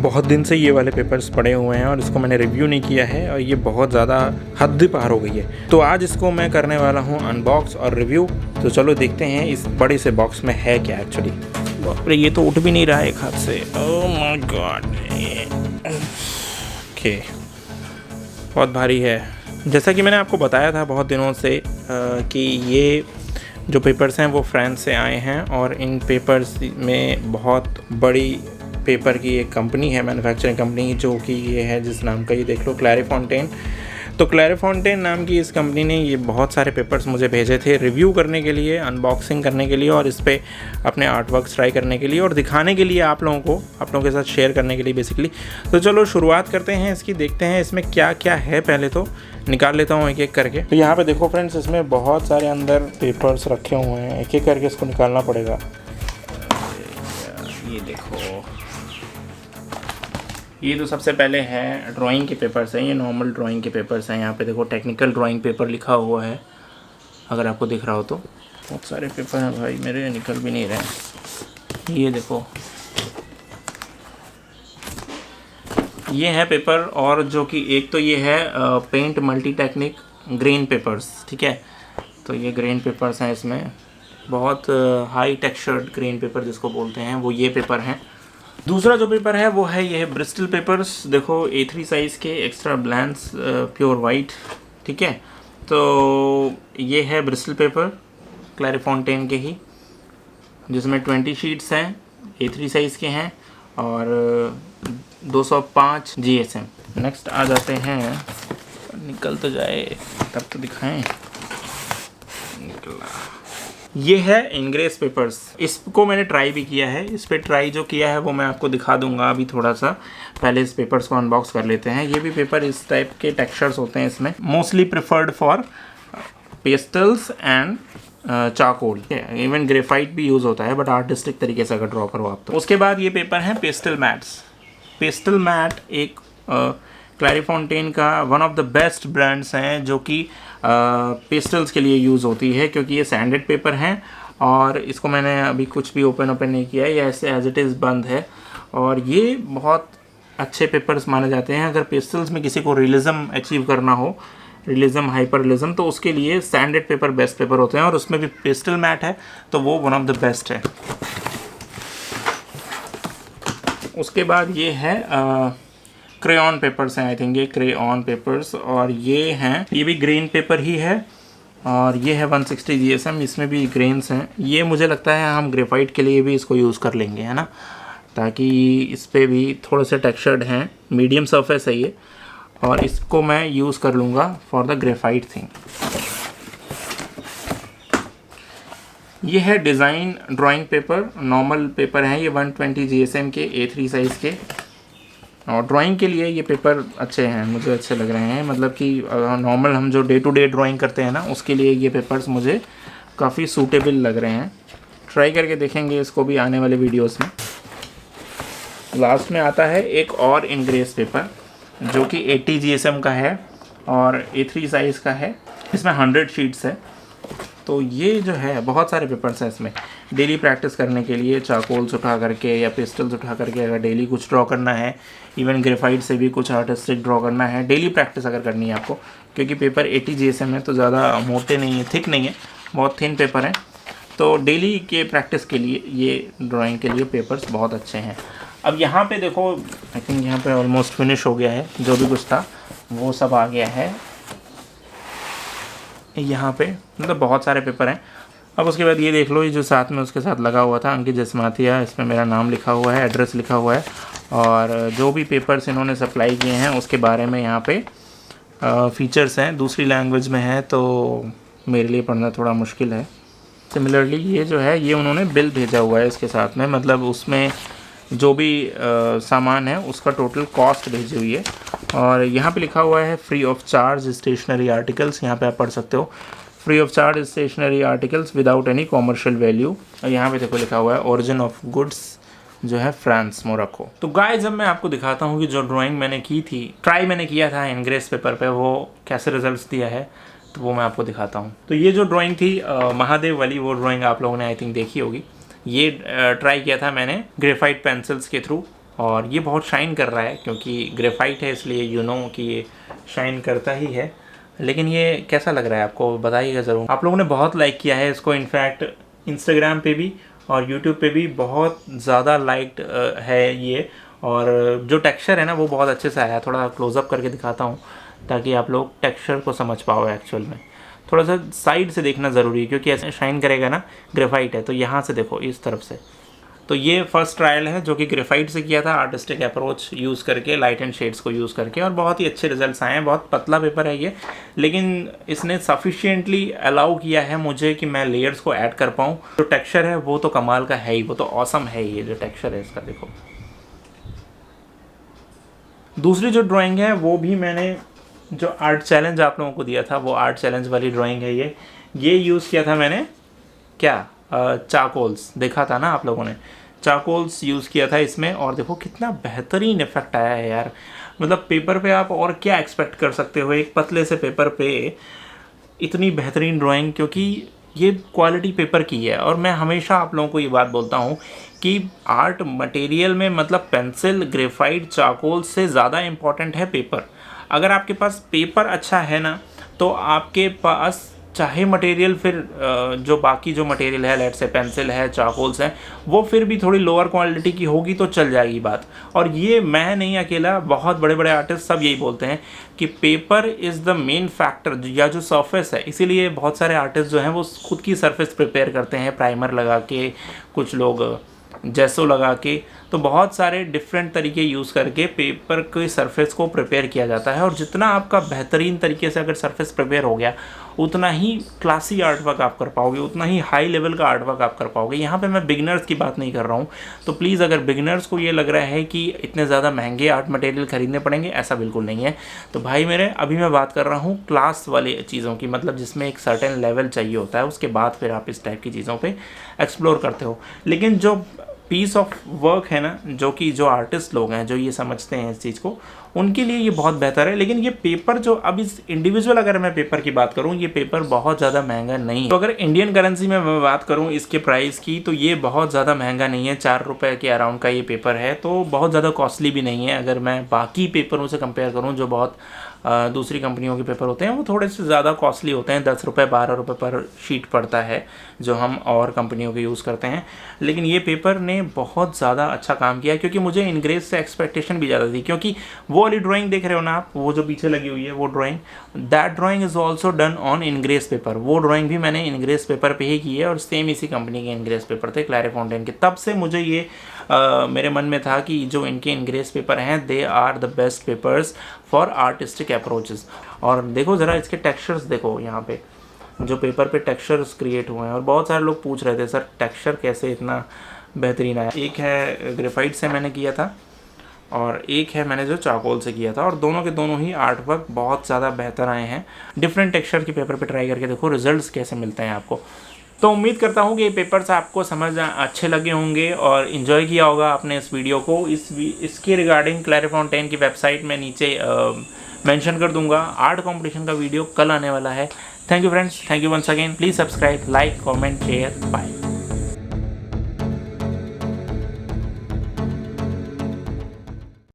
बहुत दिन से ये वाले पेपर्स पड़े हुए हैं और इसको मैंने रिव्यू नहीं किया है और ये बहुत ज़्यादा हद पार हो गई है। तो आज इसको मैं करने वाला हूँ अनबॉक्स और रिव्यू। तो चलो देखते हैं इस बड़े से बॉक्स में है क्या एक्चुअली। बाप रे, ये तो उठ भी नहीं रहा है एक हाथ से। ओह माय गॉड, ओके, बहुत भारी है। जैसा कि मैंने आपको बताया था बहुत दिनों से कि ये जो पेपर्स हैं वो फ्रांस से आए हैं और इन पेपर्स में बहुत बड़ी पेपर की एक कंपनी है, मैन्युफैक्चरिंग कंपनी, जो कि ये है जिस नाम का, ये देख लो, क्लैरीफोंटेन। तो क्लैरीफोंटेन नाम की इस कंपनी ने ये बहुत सारे पेपर्स मुझे भेजे थे रिव्यू करने के लिए, अनबॉक्सिंग करने के लिए और इस पर अपने आर्ट वर्क्स ट्राई करने के लिए और दिखाने के लिए आप लोगों के साथ शेयर करने के लिए बेसिकली। तो चलो शुरुआत करते हैं इसकी, देखते हैं इसमें क्या क्या है। पहले तो निकाल लेता हूँ एक एक करके। तो यहाँ पे देखो फ्रेंड्स, इसमें बहुत सारे अंदर पेपर्स रखे हुए हैं, एक एक करके इसको निकालना पड़ेगा। ये देखो, ये तो सबसे पहले है ड्राइंग के पेपर्स हैं, ये नॉर्मल ड्राइंग के पेपर्स हैं। यहाँ पे देखो टेक्निकल ड्राइंग पेपर लिखा हुआ है, अगर आपको दिख रहा हो तो। बहुत सारे पेपर हैं भाई, मेरे निकल भी नहीं रहे। ये देखो, ये है पेपर, और जो कि एक तो ये है paint multi technique grain papers, ठीक है। तो ये ग्रेन पेपर्स हैं, इसमें बहुत हाई टेक्सचर्ड ग्रेन पेपर जिसको बोलते हैं, वो ये पेपर हैं। दूसरा जो पेपर है वो है ये है ब्रिस्टल पेपर्स। देखो A3 साइज़ के एक्स्ट्रा ब्लैंक्स प्योर वाइट, ठीक है। तो ये है ब्रिस्टल पेपर क्लैरीफोंटेन के ही, जिसमें 20 शीट्स हैं, A3 साइज़ के हैं और 205 GSM। नेक्स्ट आ जाते हैं, निकल तो जाए तब तो दिखाएं। निकला, ये है इंग्रेस पेपर्स। इसको मैंने ट्राई भी किया है, इस पर ट्राई जो किया है वो मैं आपको दिखा दूंगा अभी थोड़ा सा। पहले इस पेपर्स को अनबॉक्स कर लेते हैं। ये भी पेपर इस टाइप के टेक्सचर्स होते हैं इसमें, mostly preferred for pastels and charcoal. Even graphite भी यूज़ होता है, बट आर्टिस्टिक तरीके से अगर ड्रॉ करो आप तो। उसके बाद ये पेपर हैं पेस्टल मैट्स। पेस्टल मैट एक क्लैरीफोंटेन का one of the best brands हैं जो कि पेस्टल्स के लिए यूज़ होती है, क्योंकि ये सैंडेड पेपर हैं और इसको मैंने अभी कुछ भी ओपन नहीं किया है, ये ऐसे एज इट इज़ बंद है। और ये बहुत अच्छे पेपर्स माने जाते हैं अगर पेस्टल्स में किसी को रियलिज्म अचीव करना हो, रियलिज्म, हाइपर रियलिज्म, तो उसके लिए सैंडेड पेपर बेस्ट पेपर होते हैं और उसमें भी पेस्टल मैट है तो वो वन ऑफ द बेस्ट है। उसके बाद ये है क्रेयॉन पेपर्स हैं, आई थिंक ये क्रेयॉन पेपर्स, और ये हैं, ये भी ग्रेन पेपर ही है और ये है 160 GSM, इसमें भी ग्रेन्स हैं। ये मुझे लगता है हम ग्रेफाइट के लिए भी इसको यूज़ कर लेंगे, है ना, ताकि इस पर भी थोड़े से टेक्सचर्ड हैं, मीडियम सरफेस है ये, और इसको मैं यूज़ कर लूँगा फॉर द ग्रेफाइट थिंग। ये है design drawing paper, normal paper हैं ये 120 GSM के A3 साइज़ के, और ड्राइंग के लिए ये पेपर अच्छे हैं, मुझे अच्छे लग रहे हैं। मतलब कि नॉर्मल हम जो डे टू डे ड्राइंग करते हैं ना, उसके लिए ये पेपर्स मुझे काफ़ी सूटेबल लग रहे हैं। ट्राई करके देखेंगे इसको भी आने वाले वीडियोस में। लास्ट में आता है एक और इंग्रेस पेपर जो कि 80 GSM का है और A3 साइज़ का है, इसमें 100 शीट्स है। तो ये जो है बहुत सारे पेपर्स हैं इसमें, डेली प्रैक्टिस करने के लिए, चारकोल्स उठा करके या पिस्टल्स उठा करके अगर डेली कुछ ड्रॉ करना है, इवन ग्रेफाइट से भी कुछ आर्टिस्टिक ड्रॉ करना है, डेली प्रैक्टिस अगर करनी है आपको, क्योंकि पेपर 80 GSM है तो ज़्यादा मोटे नहीं है, थिक नहीं है, बहुत थिन पेपर है। तो डेली के प्रैक्टिस के लिए ये ड्राइंग के लिए पेपर्स बहुत अच्छे हैं। अब यहाँ पे देखो, आई थिंक यहाँ पे ऑलमोस्ट फिनिश हो गया है, जो भी कुछ था वो सब आ गया है यहाँ पे, मतलब बहुत सारे पेपर हैं। अब उसके बाद ये देख लो, ये जो साथ में उसके साथ लगा हुआ था अंकित जसमातिया, इसमें मेरा नाम लिखा हुआ है, एड्रेस लिखा हुआ है, और जो भी पेपर्स इन्होंने सप्लाई किए हैं उसके बारे में यहाँ पे फीचर्स हैं। दूसरी लैंग्वेज में है तो मेरे लिए पढ़ना थोड़ा मुश्किल है। सिमिलरली ये जो है, ये उन्होंने बिल भेजा हुआ है इसके साथ में, मतलब उसमें जो भी सामान है उसका टोटल कॉस्ट भेजी हुई है। और यहाँ पे लिखा हुआ है free of charge stationery articles, यहाँ पे आप पढ़ सकते हो, free of charge stationery articles without any commercial value. और यहाँ पे देखो लिखा हुआ है ओरिजिन ऑफ गुड्स जो है फ्रांस, मोरक्को। तो गाइस, जब मैं आपको दिखाता हूँ कि जो ड्राइंग मैंने की थी, ट्राई मैंने किया था इंग्रेस पेपर पे, वो कैसे रिजल्ट्स दिया है, तो वो मैं आपको दिखाता हूँ। तो ये जो ड्राइंग थी महादेव वाली, वो ड्राइंग आप लोगों ने आई थिंक देखी होगी। ये ट्राई किया था मैंने ग्रेफाइट पेंसिल्स के थ्रू, और ये बहुत शाइन कर रहा है क्योंकि ग्रेफाइट है, इसलिए यू नो कि ये शाइन करता ही है। लेकिन ये कैसा लग रहा है आपको बताइएगा ज़रूर। आप लोगों ने बहुत लाइक किया है इसको, इनफैक्ट इंस्टाग्राम पे भी और यूट्यूब पे भी बहुत ज़्यादा लाइक्ड है ये। और जो टेक्सचर है ना वो बहुत अच्छे से आया। थोड़ा क्लोज़अप करके दिखाता हूँ ताकि आप लोग टेक्सचर को समझ पाओ। एक्चुअल में थोड़ा सा साइड से देखना ज़रूरी है क्योंकि ऐसे शाइन करेगा ना, ग्रेफाइट है तो यहाँ से देखो इस तरफ से। तो ये फर्स्ट ट्रायल है जो कि ग्रेफाइट से किया था, आर्टिस्टिक अप्रोच यूज़ करके, लाइट एंड शेड्स को यूज़ करके, और बहुत ही अच्छे रिजल्ट्स आए हैं। बहुत पतला पेपर है ये, लेकिन इसने सफिशिएंटली अलाउ किया है मुझे कि मैं लेयर्स को ऐड कर पाऊँ। जो टेक्सचर है वो तो कमाल का है ही, वो तो ऑसम है ये जो टेक्सचर है इसका। देखो दूसरी जो ड्राइंग है वो भी मैंने जो आर्ट चैलेंज आप लोगों को दिया था वो आर्ट चैलेंज वाली ड्राइंग है ये यूज़ किया था मैंने क्या चारकोल्स, देखा था ना आप लोगों ने, चारकोल्स यूज़ किया था इसमें। और देखो कितना बेहतरीन इफेक्ट आया है यार। मतलब पेपर पे आप और क्या एक्सपेक्ट कर सकते हो एक पतले से पेपर पे इतनी बेहतरीन ड्राइंग, क्योंकि ये क्वालिटी पेपर की है। और मैं हमेशा आप लोगों को ये बात बोलता हूँ कि आर्ट मटेरियल में मतलब पेंसिल, ग्रेफाइट, चारकोल से ज़्यादा इम्पॉर्टेंट है पेपर। अगर आपके पास पेपर अच्छा है ना तो आपके पास चाहे मटेरियल फिर जो बाकी जो मटेरियल है, लेट से पेंसिल है, चारकोल्स हैं, वो फिर भी थोड़ी लोअर क्वालिटी की होगी तो चल जाएगी बात। और ये मैं नहीं अकेला, बहुत बड़े बड़े आर्टिस्ट सब यही बोलते हैं कि paper is the main factor, या जो सरफेस है। इसीलिए बहुत सारे आर्टिस्ट जो हैं वो खुद की सरफेस प्रिपेयर करते हैं, प्राइमर लगा के, कुछ लोग जेसो लगा के, तो बहुत सारे डिफरेंट तरीके यूज़ करके पेपर के सरफेस को प्रिपेयर किया जाता है। और जितना आपका बेहतरीन तरीके से अगर सरफेस प्रिपेयर हो गया उतना ही क्लासी आर्ट वर्क आप कर पाओगे, उतना ही हाई लेवल का आर्ट वर्क आप कर पाओगे। यहाँ पे मैं बिगिनर्स की बात नहीं कर रहा हूँ, तो प्लीज़ अगर बिगिनर्स को ये लग रहा है कि इतने ज़्यादा महंगे आर्ट मटेरियल खरीदने पड़ेंगे, ऐसा बिल्कुल नहीं है। तो भाई मेरे, अभी मैं बात कर रहा हूँ क्लास वाले चीज़ों की, मतलब जिसमें एक सर्टेन लेवल चाहिए होता है, उसके बाद फिर आप इस टाइप की चीज़ों पर एक्सप्लोर करते हो। लेकिन जो पीस ऑफ वर्क है ना, जो कि जो आर्टिस्ट लोग हैं जो ये समझते हैं इस चीज़ को, उनके लिए ये बहुत बेहतर है। लेकिन ये पेपर जो अब इस इंडिविजुअल अगर मैं पेपर की बात करूँ, ये पेपर बहुत ज़्यादा महंगा नहीं। तो अगर इंडियन करेंसी में मैं बात करूँ इसके प्राइस की, तो ये बहुत ज़्यादा महंगा नहीं है। 4 रुपये के अराउंड का ये पेपर है, तो बहुत ज़्यादा कॉस्टली भी नहीं है। अगर मैं बाकी पेपरों से कंपेयर करूँ जो बहुत दूसरी कंपनियों के पेपर होते हैं, वो थोड़े से ज़्यादा कॉस्टली होते हैं। 10 रुपये 12 रुपये पर शीट पड़ता है जो हम और कंपनियों के यूज़ करते हैं। लेकिन ये पेपर ने बहुत ज़्यादा अच्छा काम किया, क्योंकि मुझे इनग्रेस से एक्सपेक्टेशन भी ज़्यादा थी। क्योंकि वो वाली ड्राइंग देख रहे हो ना आप, वो जो पीछे लगी हुई है वो drawing, that drawing is also done on ingress paper. वो ड्राइंग भी मैंने इनग्रेस पेपर पे ही की है, और सेम इसी कंपनी के इनग्रेस पेपर थे, क्लैरीफॉन्टेन के। तब से मुझे ये मेरे मन में था कि जो इनके इनग्रेस पेपर हैं, they are the best papers for artistic approaches. और देखो ज़रा इसके टेक्सचर्स देखो, यहाँ पे जो पेपर पे टेक्सचर्स क्रिएट हुए हैं। और बहुत सारे लोग पूछ रहे थे सर टेक्सचर कैसे इतना बेहतरीन आया। एक है ग्रेफाइट से मैंने किया था और एक है मैंने जो चारकोल से किया था, और दोनों के दोनों ही आर्ट वर्क बहुत ज़्यादा बेहतर आए हैं। डिफरेंट टेक्सचर के पेपर पे ट्राई करके देखो रिजल्ट्स कैसे मिलते हैं आपको। तो उम्मीद करता हूँ कि ये पेपर्स आपको समझ अच्छे लगे होंगे और इन्जॉय किया होगा आपने इस वीडियो को। इसके रिगार्डिंग क्लैरीफॉन्टेन की वेबसाइट में नीचे मेंशन कर दूंगा। आर्ट कंपटीशन का वीडियो कल आने वाला है। Thank you friends, thank you once again. Please subscribe, like, comment, share, bye.